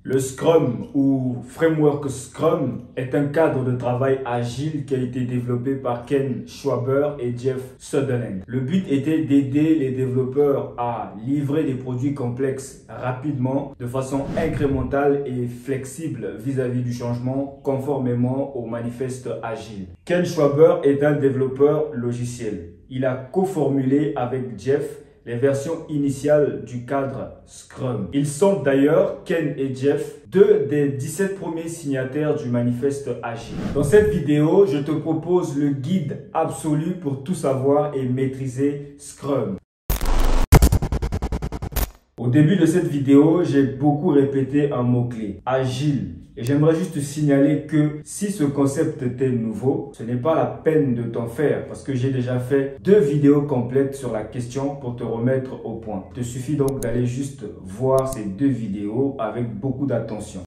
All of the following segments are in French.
Le Scrum ou Framework Scrum est un cadre de travail agile qui a été développé par Ken Schwaber et Jeff Sutherland. Le but était d'aider les développeurs à livrer des produits complexes rapidement, de façon incrémentale et flexible vis-à-vis du changement, conformément au manifeste agile. Ken Schwaber est un développeur logiciel. Il a coformulé avec Jeff les versions initiales du cadre Scrum. Ils sont d'ailleurs, Ken et Jeff, deux des 17 premiers signataires du manifeste agile. Dans cette vidéo, je te propose le guide absolu pour tout savoir et maîtriser Scrum. Au début de cette vidéo, j'ai beaucoup répété un mot-clé, agile. Et j'aimerais juste te signaler que si ce concept t'est nouveau, ce n'est pas la peine de t'en faire parce que j'ai déjà fait 2 vidéos complètes sur la question pour te remettre au point. Il te suffit donc d'aller juste voir ces 2 vidéos avec beaucoup d'attention.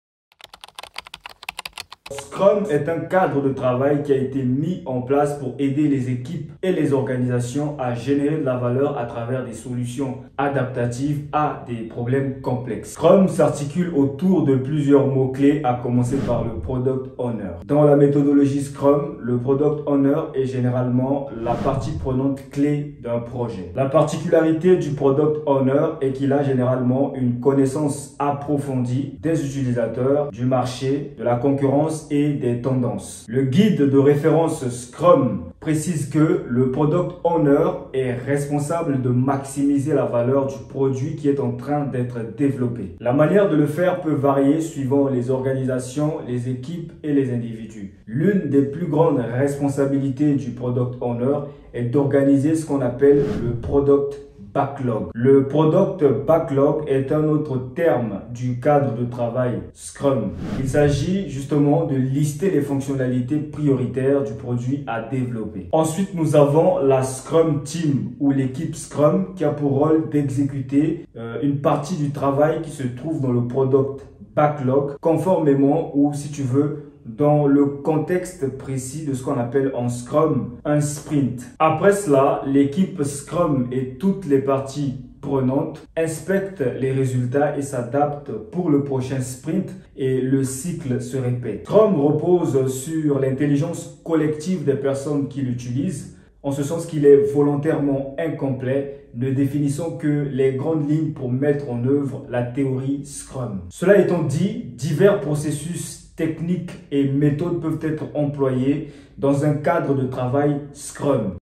Scrum est un cadre de travail qui a été mis en place pour aider les équipes et les organisations à générer de la valeur à travers des solutions adaptatives à des problèmes complexes. Scrum s'articule autour de plusieurs mots-clés, à commencer par le Product Owner. Dans la méthodologie Scrum, le Product Owner est généralement la partie prenante clé d'un projet. La particularité du Product Owner est qu'il a généralement une connaissance approfondie des utilisateurs, du marché, de la concurrence et des tendances. Le guide de référence Scrum précise que le Product Owner est responsable de maximiser la valeur du produit qui est en train d'être développé. La manière de le faire peut varier suivant les organisations, les équipes et les individus. L'une des plus grandes responsabilités du Product Owner est d'organiser ce qu'on appelle le Product Backlog. Le Product Backlog est un autre terme du cadre de travail Scrum. Il s'agit justement de lister les fonctionnalités prioritaires du produit à développer. Ensuite, nous avons la Scrum Team ou l'équipe Scrum qui a pour rôle d'exécuter une partie du travail qui se trouve dans le Product Backlog conformément ou, si tu veux, dans le contexte précis de ce qu'on appelle en Scrum un sprint. Après cela, l'équipe Scrum et toutes les parties prenantes inspectent les résultats et s'adaptent pour le prochain sprint et le cycle se répète. Scrum repose sur l'intelligence collective des personnes qui l'utilisent, en ce sens qu'il est volontairement incomplet, ne définissant que les grandes lignes pour mettre en œuvre la théorie Scrum. Cela étant dit, divers processus techniques et méthodes peuvent être employées dans un cadre de travail Scrum.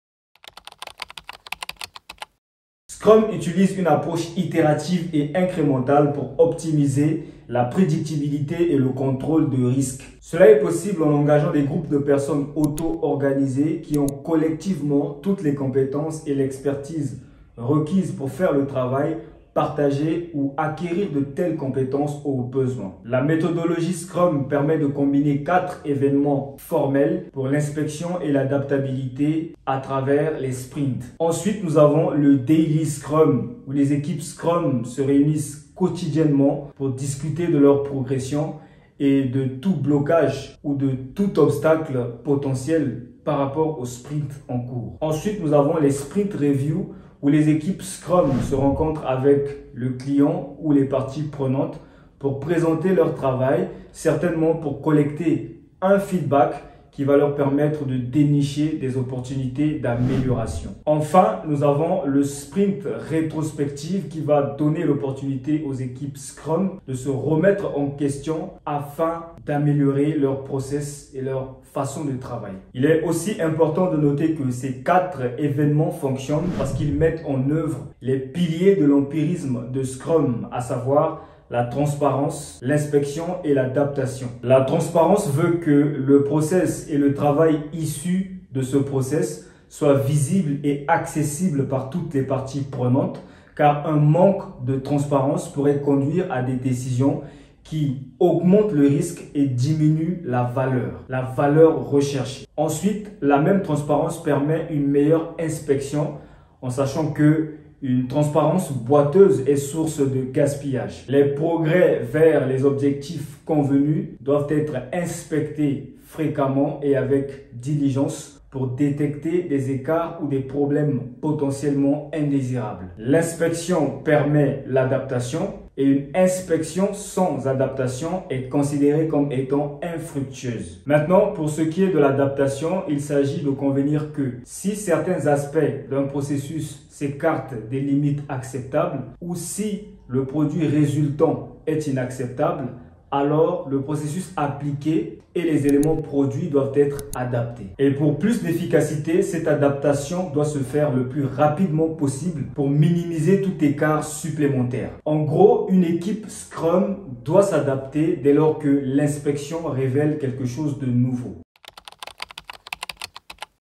Scrum utilise une approche itérative et incrémentale pour optimiser la prédictibilité et le contrôle de risque. Cela est possible en engageant des groupes de personnes auto-organisées qui ont collectivement toutes les compétences et l'expertise requises pour faire le travail, partager ou acquérir de telles compétences au besoin. La méthodologie Scrum permet de combiner 4 événements formels pour l'inspection et l'adaptabilité à travers les sprints. Ensuite, nous avons le Daily Scrum où les équipes Scrum se réunissent quotidiennement pour discuter de leur progression et de tout blocage ou de tout obstacle potentiel par rapport au sprint en cours. Ensuite, nous avons les Sprint Review où les équipes Scrum se rencontrent avec le client ou les parties prenantes pour présenter leur travail, certainement pour collecter un feedback qui va leur permettre de dénicher des opportunités d'amélioration. Enfin, nous avons le sprint rétrospective qui va donner l'opportunité aux équipes Scrum de se remettre en question afin d'améliorer leur process et leur façon de travailler. Il est aussi important de noter que ces 4 événements fonctionnent parce qu'ils mettent en œuvre les piliers de l'empirisme de Scrum, à savoir la transparence, l'inspection et l'adaptation. La transparence veut que le process et le travail issu de ce process soient visibles et accessibles par toutes les parties prenantes, car un manque de transparence pourrait conduire à des décisions qui augmentent le risque et diminuent la valeur recherchée. Ensuite, la même transparence permet une meilleure inspection en sachant que une transparence boiteuse est source de gaspillage. Les progrès vers les objectifs convenus doivent être inspectés fréquemment et avec diligence pour détecter des écarts ou des problèmes potentiellement indésirables. L'inspection permet l'adaptation et une inspection sans adaptation est considérée comme étant infructueuse. Maintenant, pour ce qui est de l'adaptation, il s'agit de convenir que si certains aspects d'un processus s'écartent des limites acceptables ou si le produit résultant est inacceptable, alors le processus appliqué et les éléments produits doivent être adaptés. Et pour plus d'efficacité, cette adaptation doit se faire le plus rapidement possible pour minimiser tout écart supplémentaire. En gros, une équipe Scrum doit s'adapter dès lors que l'inspection révèle quelque chose de nouveau.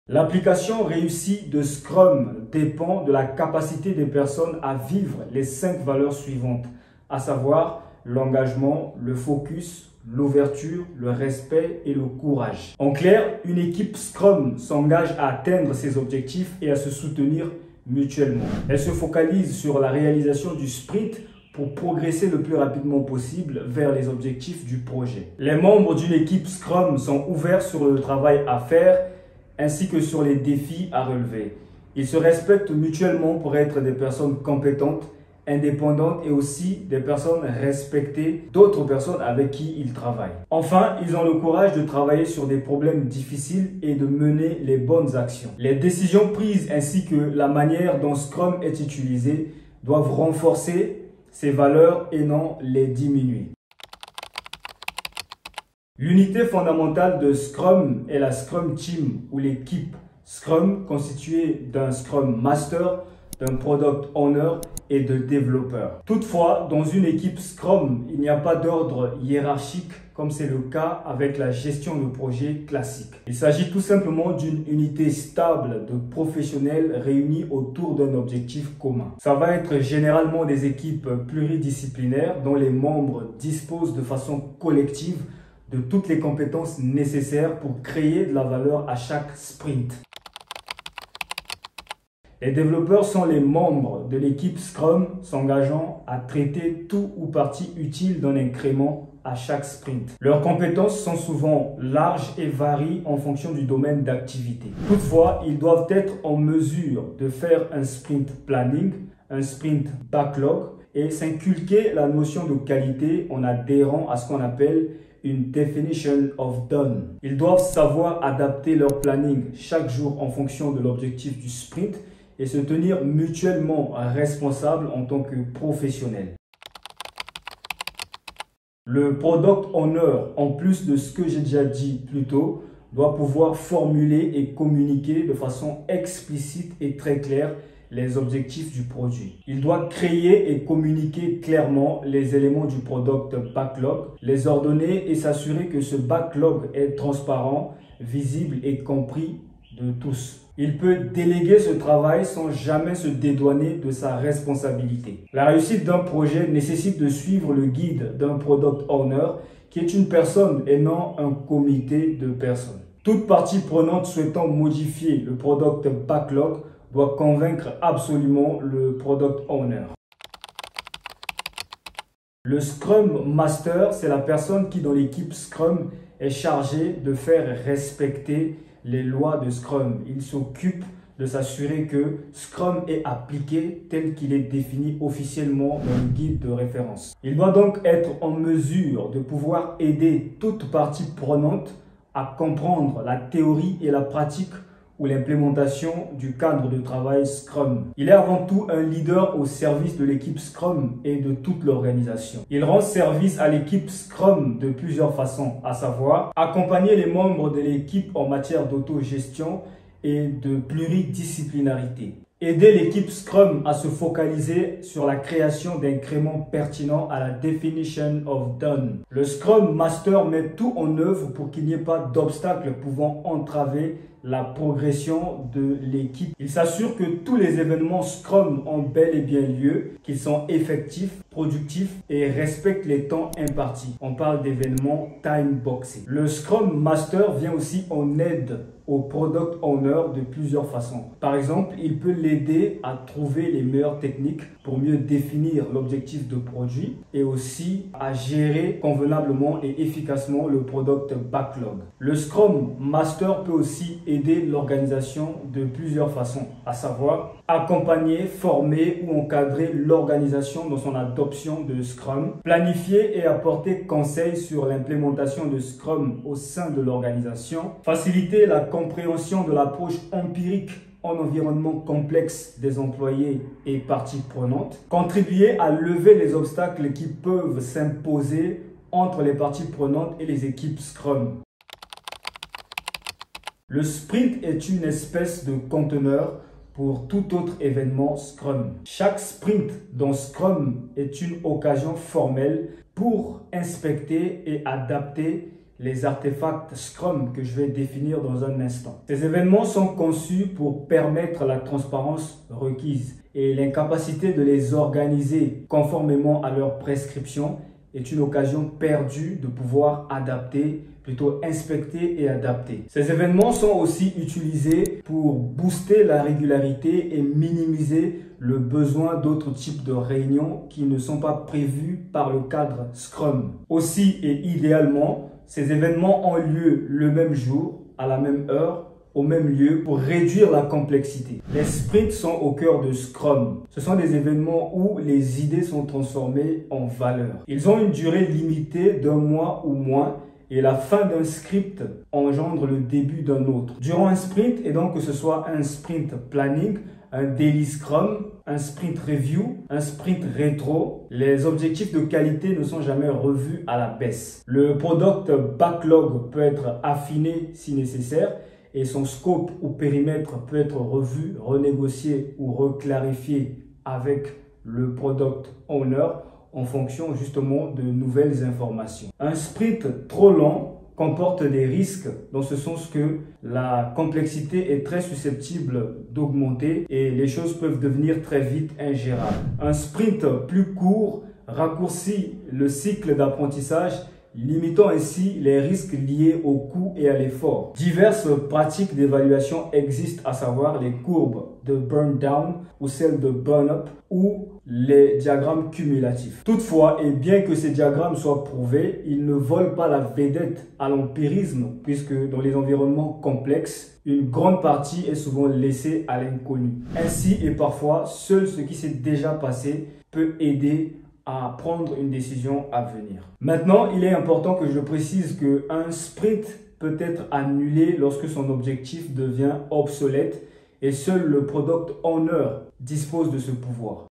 L'application réussie de Scrum dépend de la capacité des personnes à vivre les 5 valeurs suivantes, à savoir l'engagement, le focus, l'ouverture, le respect et le courage. En clair, une équipe Scrum s'engage à atteindre ses objectifs et à se soutenir mutuellement. Elle se focalise sur la réalisation du sprint pour progresser le plus rapidement possible vers les objectifs du projet. Les membres d'une équipe Scrum sont ouverts sur le travail à faire ainsi que sur les défis à relever. Ils se respectent mutuellement pour être des personnes compétentes, indépendantes et aussi des personnes respectées d'autres personnes avec qui ils travaillent. Enfin, ils ont le courage de travailler sur des problèmes difficiles et de mener les bonnes actions. Les décisions prises ainsi que la manière dont Scrum est utilisé doivent renforcer ces valeurs et non les diminuer. L'unité fondamentale de Scrum est la Scrum Team ou l'équipe Scrum constituée d'un Scrum Master, d'un Product Owner et de développeurs. Toutefois, dans une équipe Scrum, il n'y a pas d'ordre hiérarchique comme c'est le cas avec la gestion de projet classique. Il s'agit tout simplement d'une unité stable de professionnels réunis autour d'un objectif commun. Ça va être généralement des équipes pluridisciplinaires dont les membres disposent de façon collective de toutes les compétences nécessaires pour créer de la valeur à chaque sprint. Les développeurs sont les membres de l'équipe Scrum s'engageant à traiter tout ou partie utile d'un incrément à chaque sprint. Leurs compétences sont souvent larges et varient en fonction du domaine d'activité. Toutefois, ils doivent être en mesure de faire un sprint planning, un sprint backlog et s'inculquer la notion de qualité en adhérant à ce qu'on appelle une definition of done. Ils doivent savoir adapter leur planning chaque jour en fonction de l'objectif du sprint et se tenir mutuellement responsables en tant que professionnels. Le Product Owner, en plus de ce que j'ai déjà dit plus tôt, doit pouvoir formuler et communiquer de façon explicite et très claire les objectifs du produit. Il doit créer et communiquer clairement les éléments du product backlog, les ordonner et s'assurer que ce backlog est transparent, visible et compris de tous. Il peut déléguer ce travail sans jamais se dédouaner de sa responsabilité. La réussite d'un projet nécessite de suivre le guide d'un product owner qui est une personne et non un comité de personnes. Toute partie prenante souhaitant modifier le product backlog doit convaincre absolument le product owner. Le Scrum Master, c'est la personne qui dans l'équipe Scrum est chargée de faire respecter les lois de Scrum. Il s'occupe de s'assurer que Scrum est appliqué tel qu'il est défini officiellement dans le guide de référence. Il doit donc être en mesure de pouvoir aider toute partie prenante à comprendre la théorie et la pratique ou l'implémentation du cadre de travail Scrum. Il est avant tout un leader au service de l'équipe Scrum et de toute l'organisation. Il rend service à l'équipe Scrum de plusieurs façons, à savoir accompagner les membres de l'équipe en matière d'autogestion et de pluridisciplinarité. Aider l'équipe Scrum à se focaliser sur la création d'incréments pertinents à la definition of done. Le Scrum Master met tout en œuvre pour qu'il n'y ait pas d'obstacles pouvant entraver la progression de l'équipe. Il s'assure que tous les événements Scrum ont bel et bien lieu, qu'ils sont effectifs, productifs et respectent les temps impartis. On parle d'événements time boxing. Le Scrum Master vient aussi en aide au Product Owner de plusieurs façons. Par exemple, il peut l'aider à trouver les meilleures techniques pour mieux définir l'objectif de produit et aussi à gérer convenablement et efficacement le product backlog. Le Scrum Master peut aussi aider l'organisation de plusieurs façons, à savoir accompagner, former ou encadrer l'organisation dans son adoption de Scrum, planifier et apporter conseils sur l'implémentation de Scrum au sein de l'organisation, faciliter la compréhension de l'approche empirique en environnement complexe des employés et parties prenantes, contribuer à lever les obstacles qui peuvent s'imposer entre les parties prenantes et les équipes Scrum. Le sprint est une espèce de conteneur pour tout autre événement Scrum. Chaque sprint dans Scrum est une occasion formelle pour inspecter et adapter les artefacts Scrum que je vais définir dans un instant. Ces événements sont conçus pour permettre la transparence requise et l'incapacité de les organiser conformément à leurs prescriptions est une occasion perdue de pouvoir adapter, plutôt inspecter et adapter. Ces événements sont aussi utilisés pour booster la régularité et minimiser le besoin d'autres types de réunions qui ne sont pas prévues par le cadre Scrum. Aussi et idéalement, ces événements ont lieu le même jour, à la même heure, au même lieu pour réduire la complexité. Les sprints sont au cœur de Scrum. Ce sont des événements où les idées sont transformées en valeur. Ils ont une durée limitée d'1 mois ou moins et la fin d'un script engendre le début d'un autre. Durant un sprint, et donc que ce soit un sprint planning, un daily scrum, un sprint review, un sprint rétro, les objectifs de qualité ne sont jamais revus à la baisse. Le product backlog peut être affiné si nécessaire et son scope ou périmètre peut être revu, renégocié ou reclarifié avec le product owner en fonction justement de nouvelles informations. Un sprint trop long comporte des risques dans ce sens que la complexité est très susceptible d'augmenter et les choses peuvent devenir très vite ingérables. Un sprint plus court raccourcit le cycle d'apprentissage, limitant ainsi les risques liés au coût et à l'effort. Diverses pratiques d'évaluation existent, à savoir les courbes de burn down ou celles de burn up ou les diagrammes cumulatifs. Toutefois, et bien que ces diagrammes soient prouvés, ils ne volent pas la vedette à l'empirisme puisque dans les environnements complexes, une grande partie est souvent laissée à l'inconnu. Ainsi et parfois, seul ce qui s'est déjà passé peut aider à prendre une décision à venir. Maintenant, il est important que je précise qu'un sprint peut être annulé lorsque son objectif devient obsolète et seul le product owner dispose de ce pouvoir.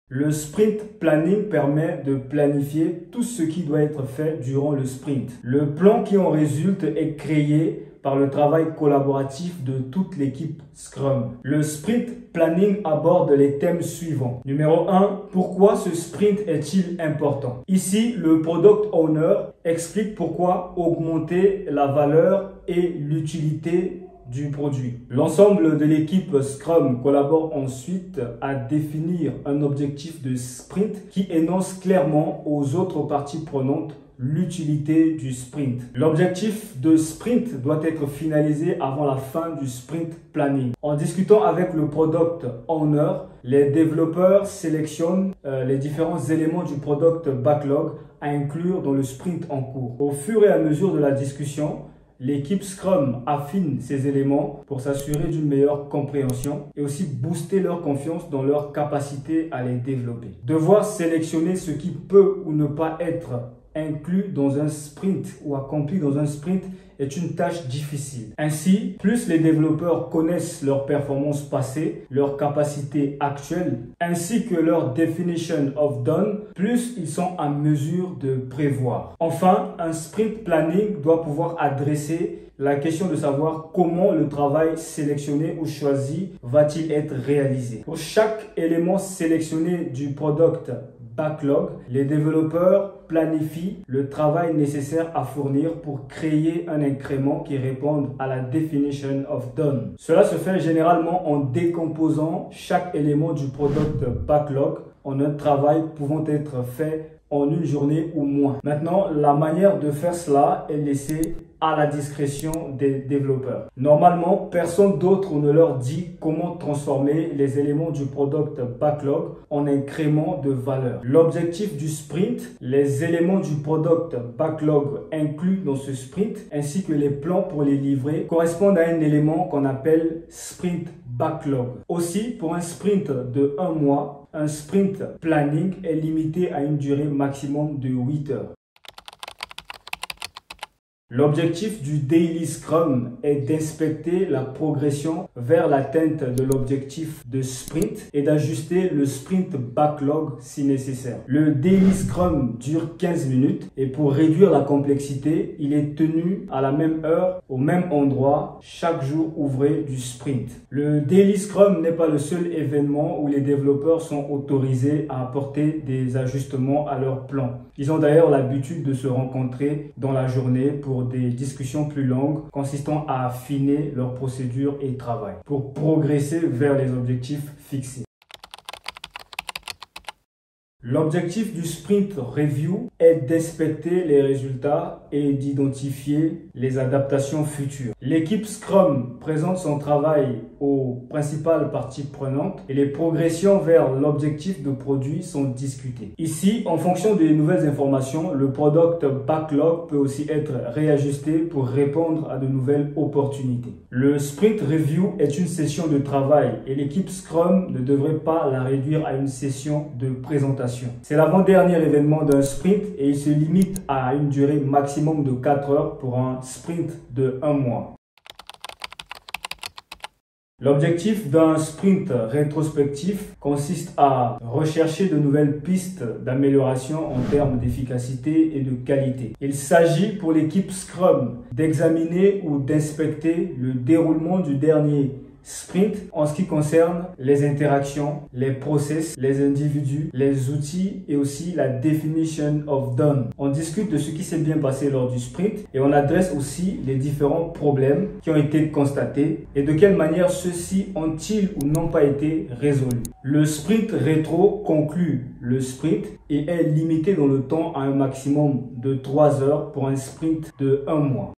Le sprint planning permet de planifier tout ce qui doit être fait durant le sprint. Le plan qui en résulte est créé par le travail collaboratif de toute l'équipe Scrum. Le sprint planning aborde les thèmes suivants. Numéro 1, pourquoi ce sprint est-il important? Ici, le product owner explique pourquoi augmenter la valeur et l'utilité du produit. L'ensemble de l'équipe Scrum collabore ensuite à définir un objectif de sprint qui énonce clairement aux autres parties prenantes l'utilité du sprint. L'objectif de sprint doit être finalisé avant la fin du sprint planning. En discutant avec le product owner, les développeurs sélectionnent les différents éléments du product backlog à inclure dans le sprint en cours. Au fur et à mesure de la discussion, l'équipe Scrum affine ces éléments pour s'assurer d'une meilleure compréhension et aussi booster leur confiance dans leur capacité à les développer. Devoir sélectionner ce qui peut ou ne pas être inclus dans un sprint ou accompli dans un sprint est une tâche difficile. Ainsi, plus les développeurs connaissent leurs performances passées, leurs capacités actuelles, ainsi que leur definition of done, plus ils sont en mesure de prévoir. Enfin, un sprint planning doit pouvoir adresser la question de savoir comment le travail sélectionné ou choisi va-t-il être réalisé. Pour chaque élément sélectionné du product backlog, les développeurs planifient le travail nécessaire à fournir pour créer un incrément qui réponde à la definition of done. Cela se fait généralement en décomposant chaque élément du product backlog en un travail pouvant être fait en une journée ou moins. Maintenant, la manière de faire cela est laissée à la discrétion des développeurs. Normalement, personne d'autre ne leur dit comment transformer les éléments du product backlog en incrément de valeur. L'objectif du sprint, les éléments du product backlog inclus dans ce sprint, ainsi que les plans pour les livrer, correspondent à un élément qu'on appelle sprint backlog. Aussi, pour un sprint de 1 mois, un sprint planning est limité à une durée maximum de 8 heures. L'objectif du Daily Scrum est d'inspecter la progression vers l'atteinte de l'objectif de sprint et d'ajuster le sprint backlog si nécessaire. Le Daily Scrum dure 15 minutes et pour réduire la complexité, il est tenu à la même heure, au même endroit, chaque jour ouvré du sprint. Le Daily Scrum n'est pas le seul événement où les développeurs sont autorisés à apporter des ajustements à leur plan. Ils ont d'ailleurs l'habitude de se rencontrer dans la journée pour des discussions plus longues consistant à affiner leurs procédures et travail pour progresser vers les objectifs fixés. L'objectif du sprint review est d'inspecter les résultats et d'identifier les adaptations futures. L'équipe Scrum présente son travail aux principales parties prenantes et les progressions vers l'objectif de produit sont discutées. Ici, en fonction des nouvelles informations, le product backlog peut aussi être réajusté pour répondre à de nouvelles opportunités. Le sprint review est une session de travail et l'équipe Scrum ne devrait pas la réduire à une session de présentation. C'est l'avant-dernier événement d'un sprint et il se limite à une durée maximum de 4 heures pour un sprint de 1 mois. L'objectif d'un sprint rétrospectif consiste à rechercher de nouvelles pistes d'amélioration en termes d'efficacité et de qualité. Il s'agit pour l'équipe Scrum d'examiner ou d'inspecter le déroulement du dernier sprint en ce qui concerne les interactions, les process, les individus, les outils et aussi la definition of done. On discute de ce qui s'est bien passé lors du sprint et on adresse aussi les différents problèmes qui ont été constatés et de quelle manière ceux-ci ont-ils ou n'ont pas été résolus. Le sprint rétro conclut le sprint et est limité dans le temps à un maximum de 3 heures pour un sprint de 1 mois.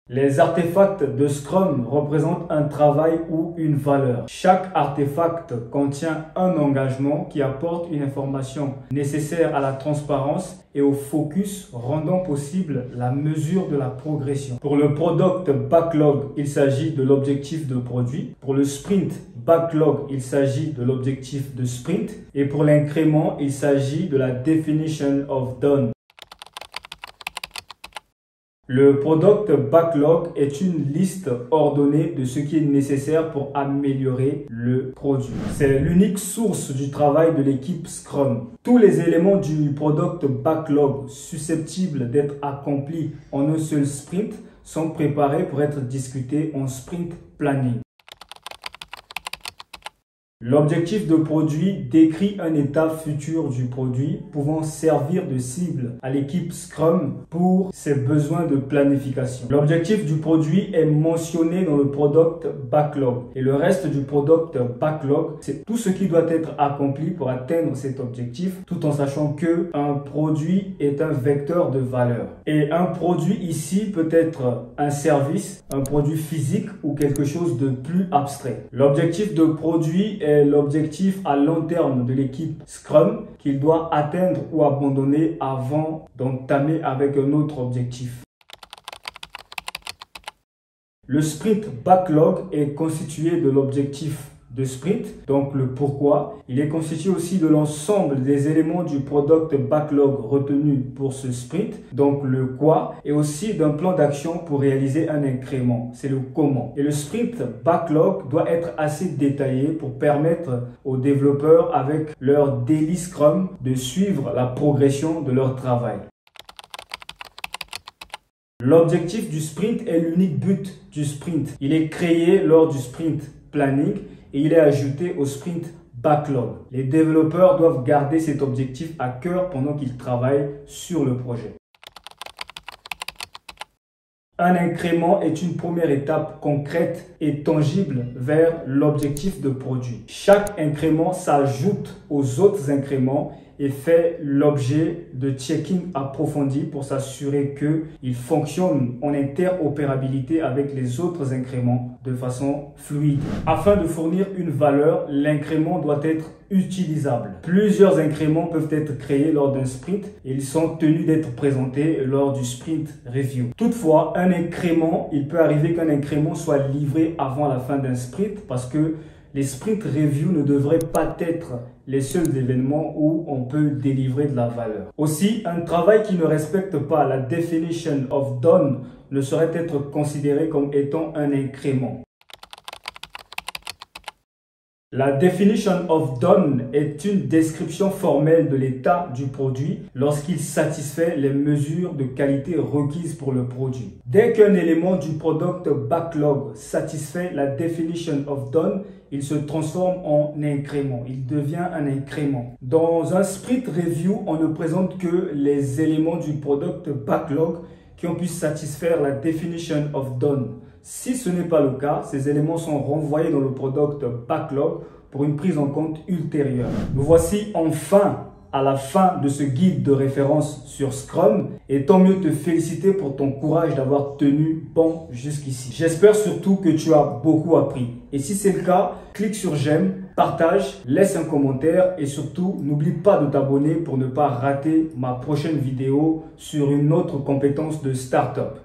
Les artefacts de Scrum représentent un travail ou une valeur. Chaque artefact contient un engagement qui apporte une information nécessaire à la transparence et au focus, rendant possible la mesure de la progression. Pour le product backlog, il s'agit de l'objectif de produit. Pour le sprint backlog, il s'agit de l'objectif de sprint. Et pour l'incrément, il s'agit de la definition of done. Le product backlog est une liste ordonnée de ce qui est nécessaire pour améliorer le produit. C'est l'unique source du travail de l'équipe Scrum. Tous les éléments du product backlog susceptibles d'être accomplis en un seul sprint sont préparés pour être discutés en sprint planning. L'objectif de produit décrit un état futur du produit pouvant servir de cible à l'équipe Scrum pour ses besoins de planification. L'objectif du produit est mentionné dans le product backlog et le reste du product backlog, c'est tout ce qui doit être accompli pour atteindre cet objectif tout en sachant que un produit est un vecteur de valeur. Et un produit ici peut être un service, un produit physique ou quelque chose de plus abstrait. L'objectif de produit est l'objectif à long terme de l'équipe Scrum qu'il doit atteindre ou abandonner avant d'entamer avec un autre objectif. Le sprint backlog est constitué de l'objectif de sprint, donc le pourquoi. Il est constitué aussi de l'ensemble des éléments du product backlog retenu pour ce sprint, donc le quoi, et aussi d'un plan d'action pour réaliser un incrément, c'est le comment. Et le sprint backlog doit être assez détaillé pour permettre aux développeurs avec leur daily scrum de suivre la progression de leur travail. L'objectif du sprint est l'unique but du sprint. Il est créé lors du sprint planning et il est ajouté au sprint backlog. Les développeurs doivent garder cet objectif à cœur pendant qu'ils travaillent sur le projet. Un incrément est une première étape concrète et tangible vers l'objectif de produit. Chaque incrément s'ajoute aux autres incréments et fait l'objet de checking approfondis pour s'assurer qu'il fonctionne en interopérabilité avec les autres incréments de façon fluide. Afin de fournir une valeur, l'incrément doit être utilisable. Plusieurs incréments peuvent être créés lors d'un sprint et ils sont tenus d'être présentés lors du sprint review. Toutefois, il peut arriver qu'un incrément soit livré avant la fin d'un sprint parce que les sprint review ne devraient pas être les seuls événements où on peut délivrer de la valeur. Aussi, un travail qui ne respecte pas la definition of done ne saurait être considéré comme étant un incrément. La definition of done est une description formelle de l'état du produit lorsqu'il satisfait les mesures de qualité requises pour le produit. Dès qu'un élément du product backlog satisfait la definition of done, il se transforme en incrément. Il devient un incrément. Dans un sprint review, on ne présente que les éléments du product backlog qui ont pu satisfaire la definition of done. Si ce n'est pas le cas, ces éléments sont renvoyés dans le product backlog pour une prise en compte ultérieure. Nous voici enfin à la fin de ce guide de référence sur Scrum et tant mieux te féliciter pour ton courage d'avoir tenu bon jusqu'ici. J'espère surtout que tu as beaucoup appris. Et si c'est le cas, clique sur j'aime, partage, laisse un commentaire et surtout n'oublie pas de t'abonner pour ne pas rater ma prochaine vidéo sur une autre compétence de startup.